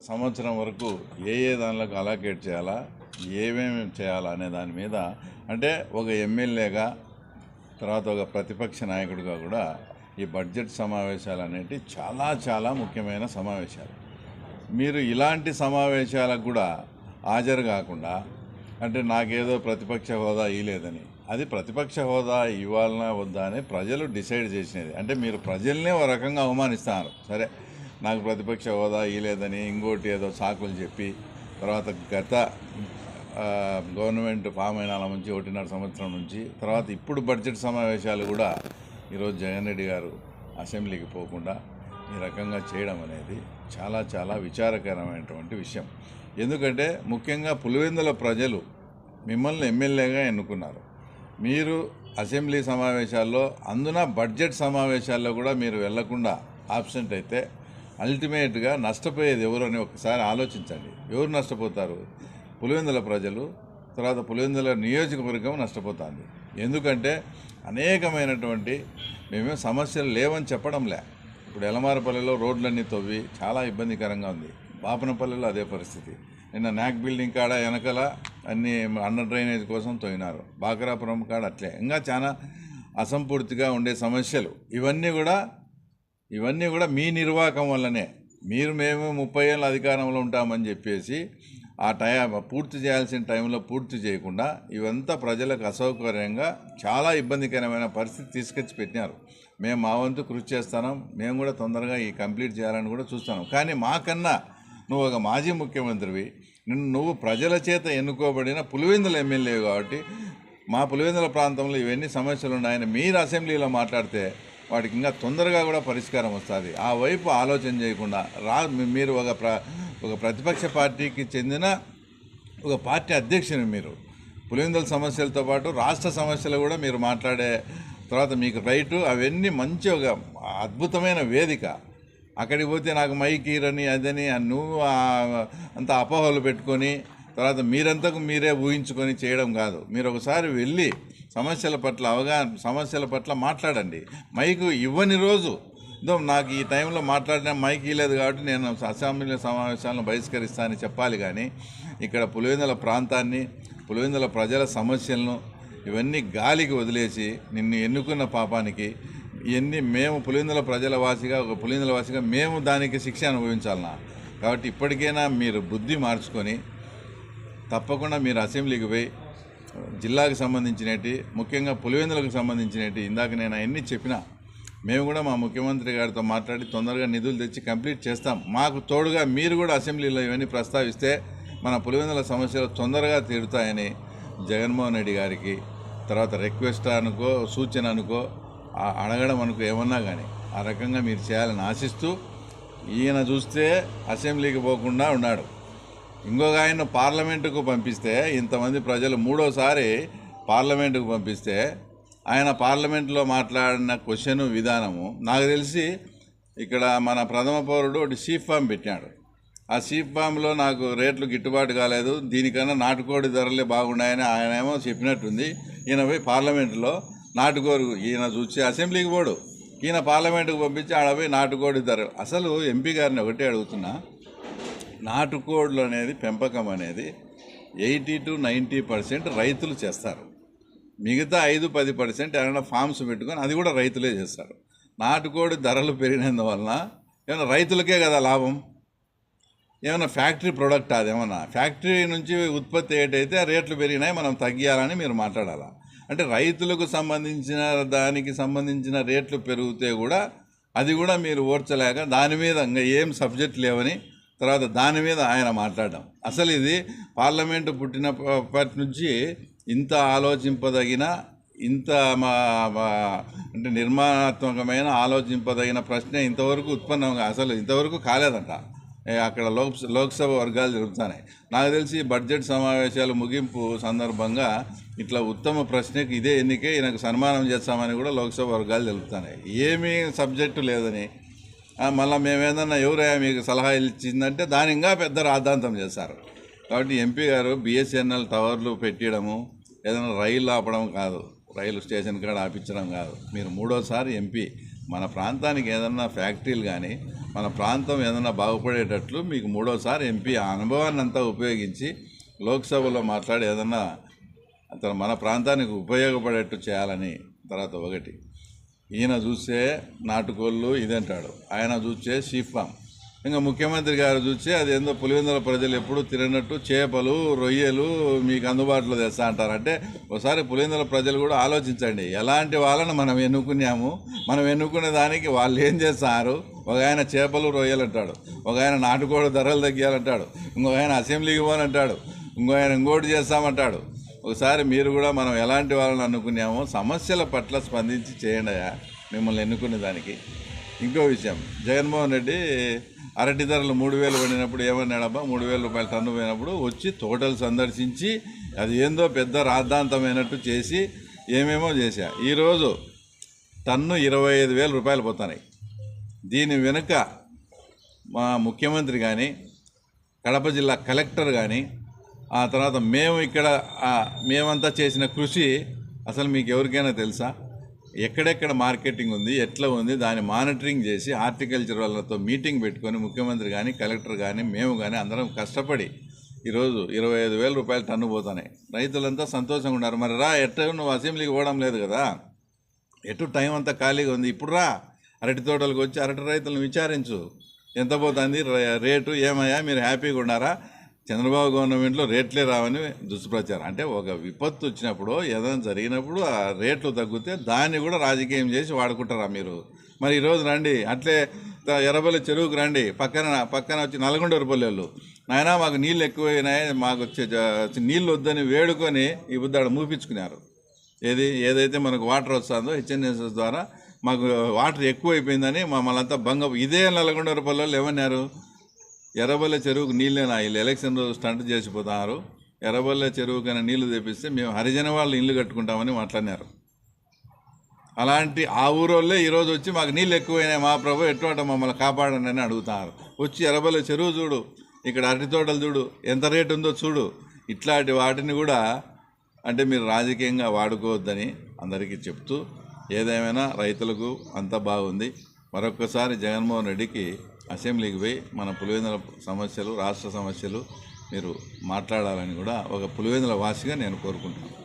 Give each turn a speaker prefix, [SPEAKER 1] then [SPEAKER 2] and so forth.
[SPEAKER 1] సంవత్సరం వరకు ఏ దానిలకు అలొకేట్ చేయాలా, ఏమేమి చేయాలా అనే దాని మీద అంటే ఒక ఎమ్మెల్యేగా తర్వాత ఒక ప్రతిపక్ష నాయకుడిగా కూడా ఈ బడ్జెట్ సమావేశాలు అనేవి చాలా చాలా ముఖ్యమైన సమావేశాలు. మీరు ఇలాంటి సమావేశాలకు కూడా హాజరు కాకుండా అంటే నాకేదో ప్రతిపక్ష హోదా ఇవ్వలేదని, అది ప్రతిపక్ష హోదా ఇవ్వాలన్నా వద్దా అని ప్రజలు డిసైడ్ చేసినది. అంటే మీరు ప్రజల్నే ఒక రకంగా అవమానిస్తున్నారు. సరే, నాకు ప్రతిపక్ష హోదా ఇవ్వలేదని ఇంకోటి ఏదో సాకులు చెప్పి తర్వాత గత గవర్నమెంట్ ఫామ్ అయిన నుంచి 1.5 సంవత్సరం నుంచి తర్వాత ఇప్పుడు బడ్జెట్ సమావేశాలు కూడా ఈరోజు జగన్ రెడ్డి గారు అసెంబ్లీకి పోకుండా ఈ రకంగా చేయడం అనేది చాలా చాలా విచారకరమైనటువంటి విషయం. ఎందుకంటే ముఖ్యంగా పులివెందుల ప్రజలు మిమ్మల్ని ఎమ్మెల్యేగా ఎన్నుకున్నారు. మీరు అసెంబ్లీ సమావేశాల్లో అందున బడ్జెట్ సమావేశాల్లో కూడా మీరు వెళ్లకుండా ఆబ్సెంట్ అయితే అల్టిమేట్గా నష్టపోయేది ఎవరు అని ఒకసారి ఆలోచించండి. ఎవరు నష్టపోతారు? పులివెందుల ప్రజలు, తర్వాత పులివెందుల నియోజకవర్గం నష్టపోతుంది. ఎందుకంటే అనేకమైనటువంటి మేమే సమస్యలు లేవని చెప్పడంలే. ఇప్పుడు ఎలమారపల్లిలో రోడ్లన్నీ తవ్వి చాలా ఇబ్బందికరంగా ఉంది. బాపనపల్లిలో అదే పరిస్థితి. నిన్న నాక్ బిల్డింగ్ కాడ వెనకాల అన్ని అండర్ డ్రైనేజ్ కోసం తవ్వినారు. బాకరాపురం కాడ అట్లే. ఇంకా చాలా అసంపూర్తిగా ఉండే సమస్యలు ఇవన్నీ కూడా మీ నిర్వాహకం వల్లనే. మేము 30 ఏళ్ళ అధికారంలో ఉంటామని చెప్పేసి ఆ పూర్తి చేయాల్సిన టైంలో పూర్తి చేయకుండా ఇవంతా ప్రజలకు అసౌకర్యంగా చాలా ఇబ్బందికరమైన పరిస్థితి తీసుకొచ్చి పెట్టినారు. మేము మా వంతు కృషి చేస్తున్నాం. మేము కూడా తొందరగా ఈ కంప్లీట్ చేయాలని కూడా చూస్తున్నాం. కానీ మాకన్నా నువ్వు ఒక మాజీ ముఖ్యమంత్రివి, నువ్వు ప్రజల చేత ఎన్నుకోబడిన పులివెందుల ఎమ్మెల్యే కాబట్టి మా పులివెందుల ప్రాంతంలో ఇవన్నీ సమస్యలు ఉన్నాయని మీరు అసెంబ్లీలో మాట్లాడితే వాటికి ఇంకా తొందరగా కూడా పరిష్కారం వస్తుంది. ఆ వైపు ఆలోచన చేయకుండా మీరు ఒక ప్రతిపక్ష పార్టీకి చెందిన ఒక పార్టీ అధ్యక్షుని. మీరు పులివెందుల సమస్యలతో పాటు రాష్ట్ర సమస్యలు కూడా మీరు మాట్లాడే తర్వాత మీకు రైటు అవన్నీ మంచి ఒక అద్భుతమైన వేదిక. అక్కడికి పోతే నాకు మైక్ ఇరని అదని నువ్వు అంత అపోహలు పెట్టుకొని తర్వాత మీరంతకు మీరే ఊహించుకొని చేయడం కాదు. మీరు ఒకసారి వెళ్ళి సమస్యల పట్ల మాట్లాడండి. మైకు ఇవ్వని రోజు నాకు ఈ టైంలో మాట్లాడిన మైక్ ఇవ్వలేదు కాబట్టి నేను అసెంబ్లీ సమావేశాలను బహిష్కరిస్తానని చెప్పాలి. కానీ ఇక్కడ పులివెందుల ప్రాంతాన్ని, పులివెందుల ప్రజల సమస్యలను ఇవన్నీ గాలికి వదిలేసి నిన్ను ఎన్నుకున్న పాపానికి ఇవన్నీ మేము పులివెందుల పులివెందుల వాసిగా మేము దానికి శిక్ష అనుభవించాలన్నా. కాబట్టి ఇప్పటికైనా మీరు బుద్ధి మార్చుకొని తప్పకుండా మీరు అసెంబ్లీకి పోయి జిల్లాకు సంబంధించినవి, ముఖ్యంగా పులివెందులకు సంబంధించినవి ఇందాక నేను అవన్నీ చెప్పినా, మేము కూడా మా ముఖ్యమంత్రి గారితో మాట్లాడి తొందరగా నిధులు తెచ్చి కంప్లీట్ చేస్తాం. మాకు తోడుగా మీరు కూడా అసెంబ్లీలో ఇవన్నీ ప్రస్తావిస్తే మన పులివెందుల సమస్యలు తొందరగా తీరుతాయని జగన్మోహన్ రెడ్డి గారికి తర్వాత రిక్వెస్ట్ అనుకో, సూచన అనుకో, అడగడం అనుకో, ఏమన్నా కానీ ఆ రకంగా మీరు చేయాలని ఆశిస్తూ, ఈయన చూస్తే అసెంబ్లీకి పోకుండా ఉన్నాడు. ఇంకొక ఆయన పార్లమెంటుకు పంపిస్తే ఇంతమంది ప్రజలు మూడోసారి పార్లమెంటుకు పంపిస్తే ఆయన పార్లమెంట్లో మాట్లాడిన క్వశ్చన్ విధానము నాకు తెలిసి ఇక్కడ మన ప్రథమ పౌరుడు ఒకటి షీప్ ఫామ్ పెట్టాడు. ఆ షీప్ ఫామ్లో నాకు రేట్లు గిట్టుబాటు కాలేదు, దీనికన్నా నాటుకోడి ధరలే బాగున్నాయని ఆయన ఏమో చెప్పినట్టుంది. ఈయన పోయి పార్లమెంటులో నాటుకోరు, ఈయన చూసి అసెంబ్లీకి పోడు, ఈయన పార్లమెంటుకు పంపించి ఆడ పోయి నాటుకోడి ధర. అసలు ఎంపీ గారిని ఒకటే అడుగుతున్నా, నాటుకోళ్ళు అనేది పెంపకం అనేది 80 to 90% రైతులు చేస్తారు. మిగతా 5-10% ఏమైనా ఫామ్స్ పెట్టుకొని అది కూడా రైతులే చేస్తారు. నాటుకోడి ధరలు పెరిగినందువలన ఏమైనా రైతులకే కదా లాభం? ఏమైనా ఫ్యాక్టరీ ప్రొడక్ట్ అదేమన్నా ఫ్యాక్టరీ నుంచి ఉత్పత్తి అయ్యేటైతే రేట్లు పెరిగినాయి, మనం తగ్గియాలని మీరు మాట్లాడాలా? అంటే రైతులకు దానికి సంబంధించిన రేట్లు పెరిగితే కూడా అది కూడా మీరు ఓర్చలేక దాని మీద ఇంకా ఏం సబ్జెక్ట్ లేవని తర్వాత దాని మీద ఆయన మాట్లాడడం. అసలు ఇది పార్లమెంటు పుట్టినప్పటి నుంచి ఇంత ఆలోచింపదగిన, ఇంత అంటే నిర్మాణాత్మకమైన ఆలోచింపదగిన ప్రశ్న ఇంతవరకు అసలు ఇంతవరకు కాలేదంట. అక్కడ లోక్సభ వర్గాలు జరుగుతున్నాయి. నాకు తెలిసి బడ్జెట్ సమావేశాలు ముగింపు సందర్భంగా ఇట్లా ఉత్తమ ప్రశ్నకి ఇదే ఎన్నికే ఈయనకు సన్మానం చేస్తామని కూడా లోక్సభ వర్గాలు జరుగుతున్నాయి. ఏమీ సబ్జెక్టు లేదని మళ్ళీ మేమేదన్నా ఎవరైనా మీకు సలహా ఇచ్చిందంటే దాని ఇంకా పెద్ద రాద్ధాంతం చేశారు. కాబట్టి ఎంపీ గారు BSNL టవర్లు పెట్టడము, ఏదైనా రైలు ఆపడం కాదు, రైలు స్టేషన్ కాడ ఆపించడం కాదు. మీరు మూడోసారి ఎంపీ, మన ప్రాంతానికి ఏదన్నా ఫ్యాక్టరీలు కానీ మన ప్రాంతం ఏదన్నా బాగుపడేటట్లు మీకు మూడోసారి ఎంపీ ఆ అనుభవాన్ని అంతా ఉపయోగించి లోక్సభలో మాట్లాడి ఏదన్నా అతను మన ప్రాంతానికి ఉపయోగపడేట్టు చేయాలని. తర్వాత ఒకటి, ఈయన చూస్తే నాటుకోళ్ళు ఇదంటాడు, ఆయన చూస్తే షీప్ ఫామ్, ఇంకా ముఖ్యమంత్రి గారు చూస్తే అదేందో పులివెందుల ప్రజలు ఎప్పుడు తినట్టు చేపలు రొయ్యలు మీకు అందుబాటులో తెస్తా అంటారంటే ఒకసారి పులివెందుల ప్రజలు కూడా ఆలోచించండి. ఎలాంటి వాళ్ళని మనం ఎన్నుకున్నాము, మనం ఎన్నుకునే దానికి వాళ్ళు ఏం చేస్తారు. ఒక ఆయన చేపలు రొయ్యలు అంటాడు, ఒక ఆయన నాటుకోడి ధరలు తగ్గాలంటాడు, ఇంకొక ఆయన అసెంబ్లీకి పోనంటాడు, ఇంకో ఆయన ఇంకోటి చేస్తామంటాడు. ఒకసారి మీరు కూడా మనం ఎలాంటి వాళ్ళని అనుకున్నామో సమస్యల పట్ల స్పందించి చేయండి మిమ్మల్ని ఎన్నుకునే దానికి. ఇంకో విషయం, జగన్మోహన్ రెడ్డి అరటి ధరలు 3,000 పడినప్పుడు ఏమన్నాడబ్బా, 3,000 రూపాయలు టన్ను పోయినప్పుడు వచ్చి తోటలు సందర్శించి అది ఏందో పెద్ద రాద్ధాంతమైనట్టు చేసి ఏమేమో చేశా. ఈరోజు టన్ను 25,000 రూపాయలు పోతున్నాయి. దీని వెనుక మా ముఖ్యమంత్రి కానీ కడప జిల్లా కలెక్టర్ కానీ ఆ తర్వాత మేమంతా చేసిన కృషి అసలు మీకు ఎవరికైనా తెలుసా? ఎక్కడెక్కడ మార్కెటింగ్ ఉంది, ఎట్లా ఉంది, దాన్ని మానిటరింగ్ చేసి హార్టికల్చర్ వాళ్ళతో మీటింగ్ పెట్టుకొని ముఖ్యమంత్రి కానీ కలెక్టర్ కానీ మేము కానీ అందరం కష్టపడి ఈరోజు 25,000 రూపాయలు టన్ను పోతున్నాయి. రైతులంతా సంతోషంగా ఉన్నారు. మరి రా, ఎట్లా నువ్వు అసెంబ్లీకి పోవడం లేదు కదా, ఎటు టైం అంతా ఖాళీగా ఉంది, ఇప్పుడు రా అరటి తోటలకు వచ్చి అరటి రైతులను విచారించు, ఎంత పోతుంది రేటు, ఏమయ్యా మీరు హ్యాపీగా ఉన్నారా? చంద్రబాబు గవర్నమెంట్లో రేట్లే రావని దుష్ప్రచారం. అంటే ఒక విపత్తు వచ్చినప్పుడు ఏదైనా జరిగినప్పుడు ఆ రేట్లు తగ్గితే దాన్ని కూడా రాజకీయం చేసి వాడుకుంటారా మీరు? మరి ఈరోజు రండి, అట్లే ఎర్రబల్లి చెరువుకు రండి, పక్కన వచ్చి నల్గొండపల్లెళ్ళు, నాయన మాకు నీళ్ళు ఎక్కువైనాయి, మాకు వచ్చే నీళ్ళు వద్దని వేడుకొని ఈ బుద్ధాడు మూపించుకున్నారు. ఏదైతే మనకు వాటర్ వస్తుందో హెచ్ఎన్ఎస్ఎస్ ద్వారా మాకు వాటర్ ఎక్కువైపోయిందని మమ్మల్ని అంతా ఇదే నల్గొండపల్లెళ్ళు ఏమన్నారు, ఎర్రబల్లె చెరువుకు నీళ్ళేనా, వీళ్ళు ఎలక్షన్ రోజు స్టంట్ చేసిపోతున్నారు, ఎర్రబల్లె చెరువుకైనా నీళ్లు తెప్పిస్తే మేము హరిజన వాళ్ళు ఇల్లు కట్టుకుంటామని మాట్లాడినారు. అలాంటి ఆ ఊరోళ్ళే ఈరోజు వచ్చి మాకు నీళ్ళు ఎక్కువైనాయి మా ప్రభు ఎటువంటి మమ్మల్ని కాపాడండి అని అడుగుతున్నారు. వచ్చి ఎర్రబల్లె చెరువు చూడు, ఇక్కడ అరటి తోటలు చూడు, ఎంత రేటు ఉందో చూడు. ఇట్లాంటి వాటిని కూడా అంటే మీరు రాజకీయంగా వాడుకోవద్దని అందరికీ చెప్తూ, ఏదేమైనా రైతులకు అంతా బాగుంది. మరొక్కసారి జగన్మోహన్ రెడ్డికి అసెంబ్లీకి పోయి మన పులివెందుల సమస్యలు, రాష్ట్ర సమస్యలు మీరు మాట్లాడాలని కూడా ఒక పులివెందుల వాసిగా నేను కోరుకుంటున్నాను.